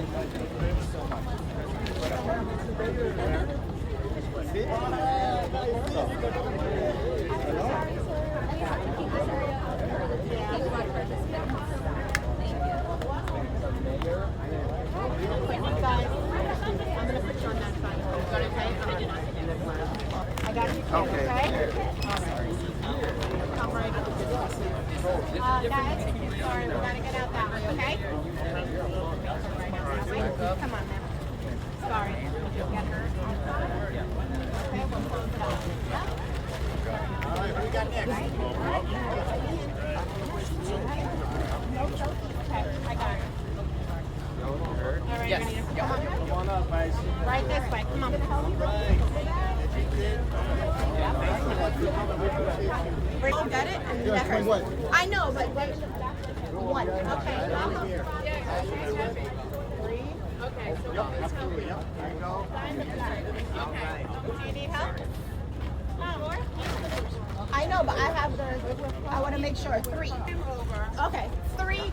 I got you. Okay. Come right up. Guys, sorry, we gotta get out that way, okay? Come on, ma'am. Sorry. Get her. Okay, we'll close it up. All right, what do we got next? Okay, I got it. All right, yes. Come on up, guys. Right this way. Come on. Where you got it? And that hurts. I know, but one. Okay. Three. Okay. So absolutely. Yep. There you go. Okay. Do you need help? More? I know, but I have the. I want to make sure. Three. Okay. Three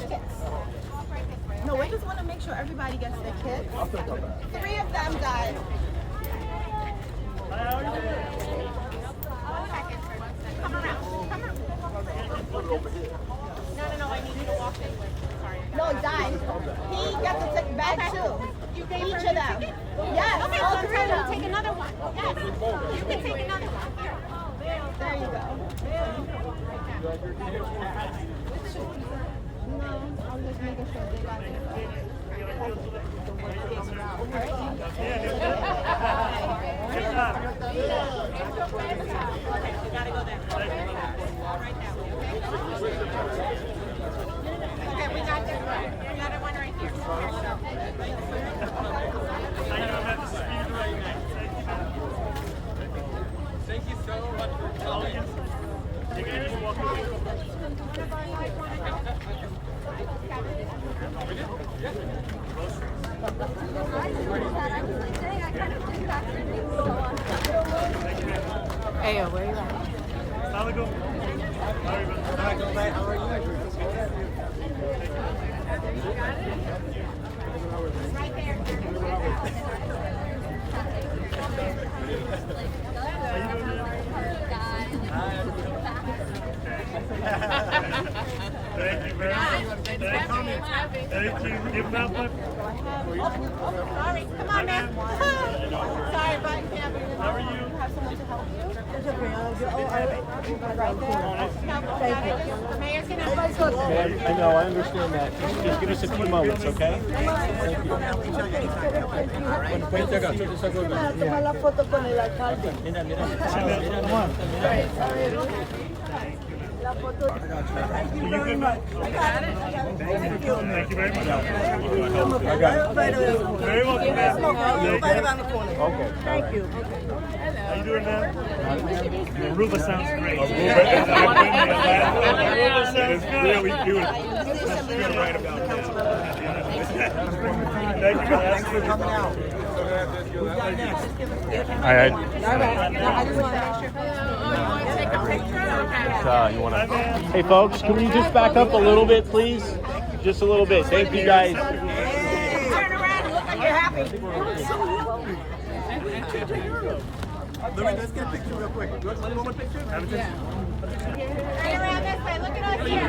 kits. No, we just want to make sure everybody gets the kit. Three of them died. Come around. Come around. No, I need you to walk in with. Sorry. No, died. He got to take back too. You gave each of them. Yes. Okay, all three of them. Take another one. Yes. You can take another one. There you go. No, I'm just making sure they got it. Okay, we gotta go there. Right now, okay, we got this one. We got one right here. Thank you so much for calling. You guys are welcome. Hey, where are you at? How are you? How are you? You got it? Right there. Thank you very much. Thank you. Give that one. Sorry. Come on, man. Sorry, but I can't. How are you? Have someone to help you? Right there. Thank you. Mayor's going to... I know, I understand that. Just give us a few moments, okay? Thank you. Toma la foto con el alcalde. Come on. Thank you very much. Thank you very much. I got it. Very welcome, man. Right around the corner. Okay. Thank you. How you doing, man? Aruba sounds great. Aruba sounds good. Really beautiful. You're right about that. Thank you, guys. Thanks for coming out. All right. I just want to make sure. Take a picture? You want to? Hey, folks, can we just back up a little bit, please? Just a little bit. Thank you, guys. Turn around and look like you're happy. Let's get a picture real quick. One more picture? Turn around this way. Look at us here.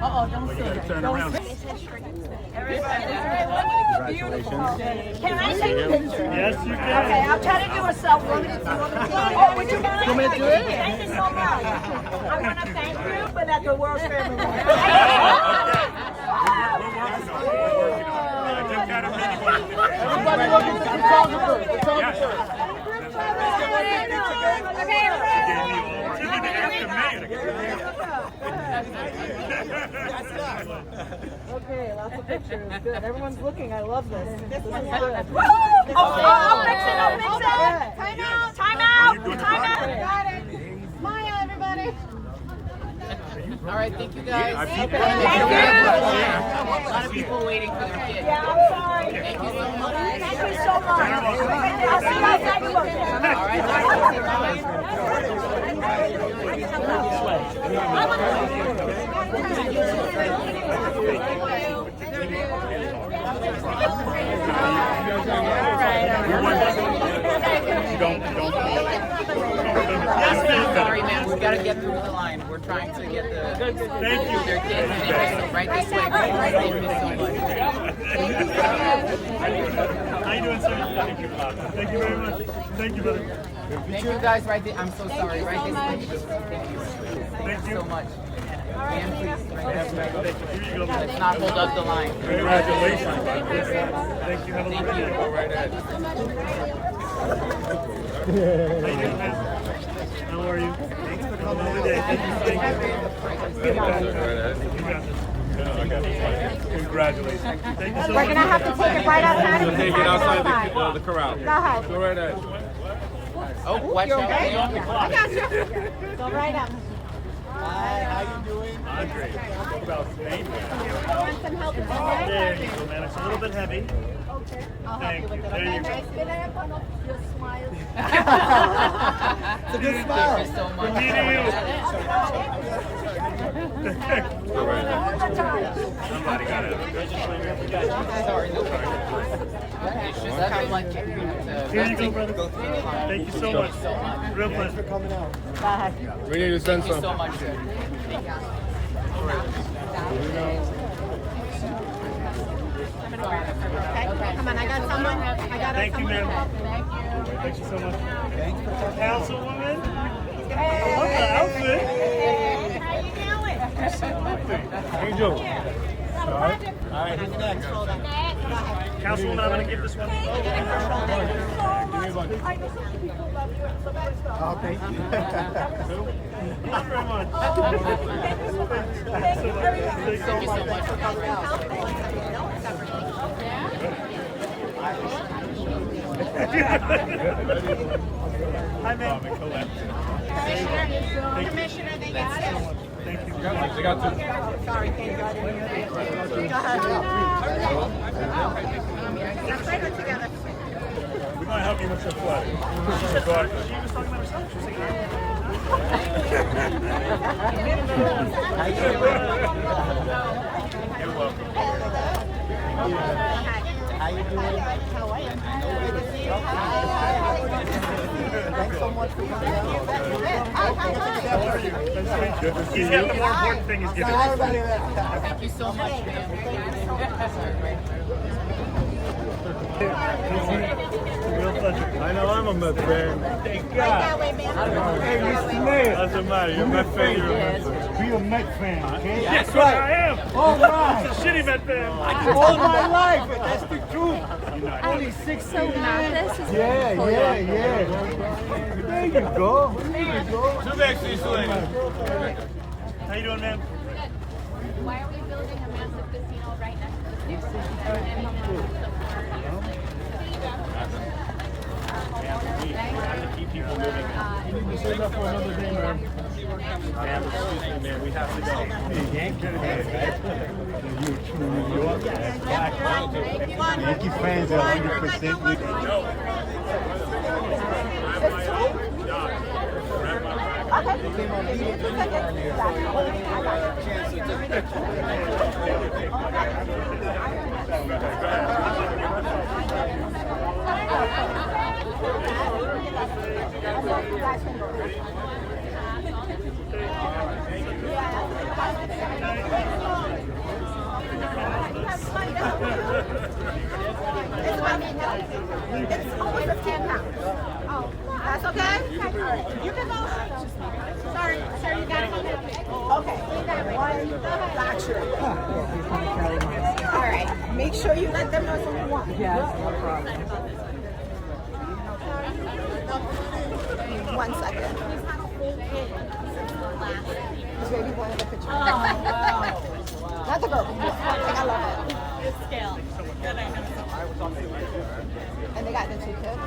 Uh-oh, don't say that. Turn around. Congratulations. Can I take a picture? Yes, you can. Okay, I'll try to do a selfie. Oh, would you want me to do it? Thank you so much. I want to thank you for that the World's Fair Memorial. We're working on it. I just got a mini one. Everybody look at the photographer. Okay, lots of pictures. Good. Everyone's looking. I love this. This is good. I'll fix it. Time out. Got it. Smile, everybody. All right, thank you guys. Thank you. A lot of people waiting for their kid. Yeah, I'm sorry. Thank you so much. Thank you so much. I'll see you outside the book. All right. I want to Yes, ma'am. Sorry, man. We gotta get through the line. We're trying to get the. Thank you. Their kids right this way. Thank you so much. How you doing, sir? Thank you very much. Thank you, brother. Thank you guys right there. I'm so sorry. Right this way. Thank you so much. Man, please. Right this way. Here you go. Let's not hold up the line. Congratulations. Thank you. Have a lovely day. Go right ahead. How you doing, man? How are you? Thanks for coming today. Thank you. You got this. Congratulations. Thank you so much. We're gonna have to take it right outside. Take it outside the corral. Go ahead. Go right ahead. Oh, watch out. I got you. Go right up. Hi, how you doing? I'm great. What about Spain? Want some help with that? There you go, man. It's a little bit heavy. I'll help Thank you with you. it. There you go. Okay? Your smile. It's a good smile. Thank you so much. Meeting you. Somebody got it. Sorry, no problem. It's just kind of like Here you go, brother. Thank you so much. Real pleasure. Coming out. Go ahead. We need to send Thank you so some. much, sir. Okay. Come on, I got someone. I got Thank you, someone. ma'am. Thank you. Thank you so much. Thanks for coming out. Councilwoman. Hey, I love the outfit. how you doing? How you doing? All right. All right, who's next? Councilwoman, I'm going to give this one. Oh, thank you. Thank you very much. Thank you so much for coming out. Hi, ma'am. Commissioner, they got it. Thank you. They got two. Sorry, can't go ahead. Right or together? We're going to help you with your flood. She said, she was talking about herself. She was like, you're welcome. How you doing? How are you? Thanks so much for coming out. He's got the more important thing he's giving. Everybody there. Thank you so much, man. Real pleasure. I know I'm a Met fan. Thank Right that way, ma'am. Hey, Mr. Mayor. Doesn't matter. You're my favorite. Be a Met fan, okay? Yes, right. I am. All right. It's a shitty Met fan. All my life, but that's the truth. Only 6 So Mathis is Yeah. There you go. There you go. Two back to you later. How you doing, man? Why are we building a massive casino right next to the Keep people moving. You say that for another day, man. Man, excuse me, man. We have to go. Yankee fans are 100% with you. It's only 15 pounds. Oh, that's okay? You can go. Sorry, sir, you got it. Okay, you got one fracture. All right, make sure you let them know what you want. Yes, no problem. 1 second. This baby wanted a picture. Not the girl, the boy. I love it. Good scale. And they got the 2 kids.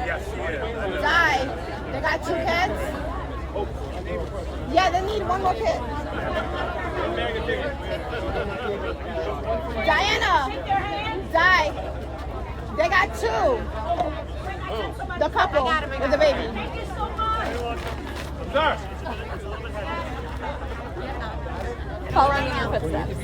Yes, yeah. Di, they got 2 kids? Yeah, they need 1 more kid. Diana, Di, they got 2. The couple with the baby. Sir. Call right now. footsteps.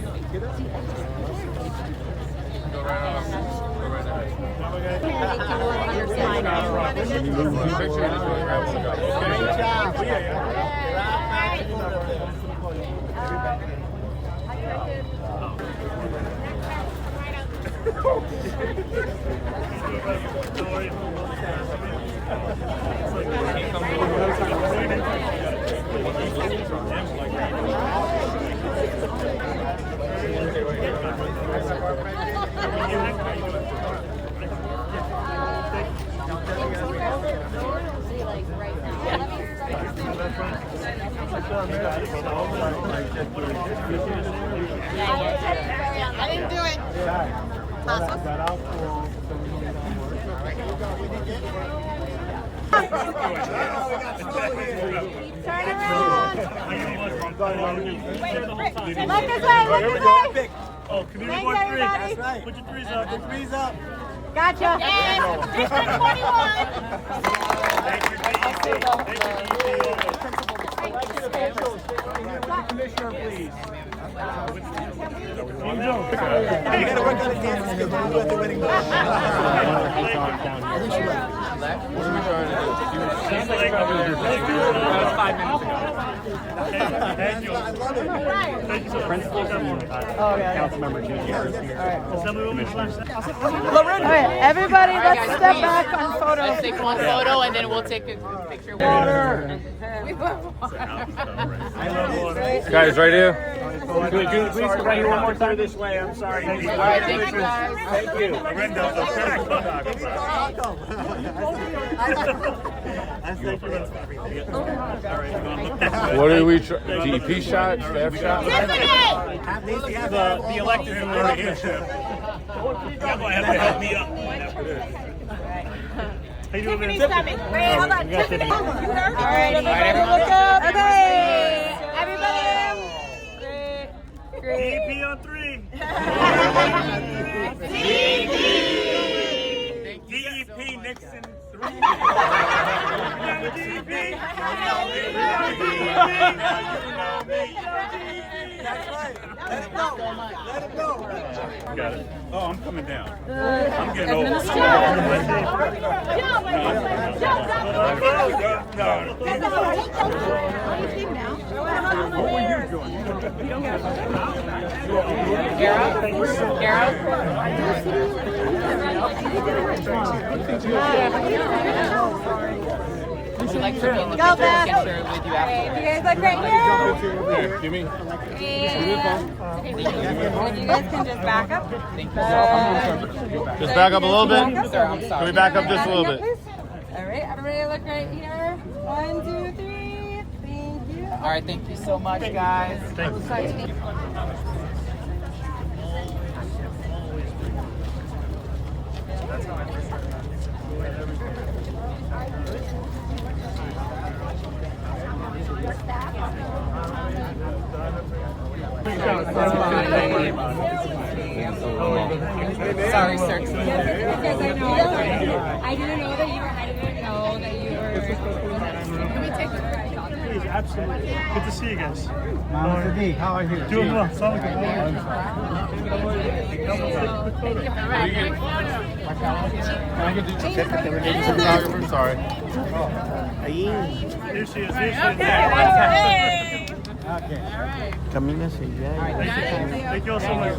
I didn't do it. Turn around. Look this way, look this way. Oh, community Thanks, board 3. everybody. That's right. Put your threes up. Put your threes up. Gotcha. District 21. Thank you, DEP. Commissioner, please. Team Jones. You gotta work on the dances because we'll do at the wedding. About 5 minutes ago. Thank you. I love it. Thank you so much. Principals and Councilmember Junior here. Assemblywoman / All right, everybody, let's step back on photo. Let's take one photo and then we'll take a picture. Water. We love water. Guys, right here. Please right here one more time this way. I'm sorry. All right, thank you guys. Thank you. What are we? DEP shots, F shots. The elected leadership. That's why I have to help me up. How you doing, man? Tiffany's coming. Wait, hold on. Tiffany. You heard? All right, everybody look up. Okay. Everybody. DEP on 3. DEP Nixon 3. DEP. That's right. Let it go. Let it go. Got it. Oh, I'm coming down. I'm getting old. Would you like to be in the Go picture? back. We can share it with you after. You guys look great here. Give me. You guys can just back up. Thank you Just back up a little bit. Sir, I'm Can sorry. we back up just a little bit? All right, everybody look right here. 1, 2, 3. Thank you. All right, thank you so much, guys. Sorry, sir. Because I didn't know that you were. I didn't know that you were. Can we take a Please, absolutely. Good to see you guys. Namaste. How are you? Doing well. Sound like Sorry. Here she is. Here she is. Camina, sí, ya. Thank you all so much.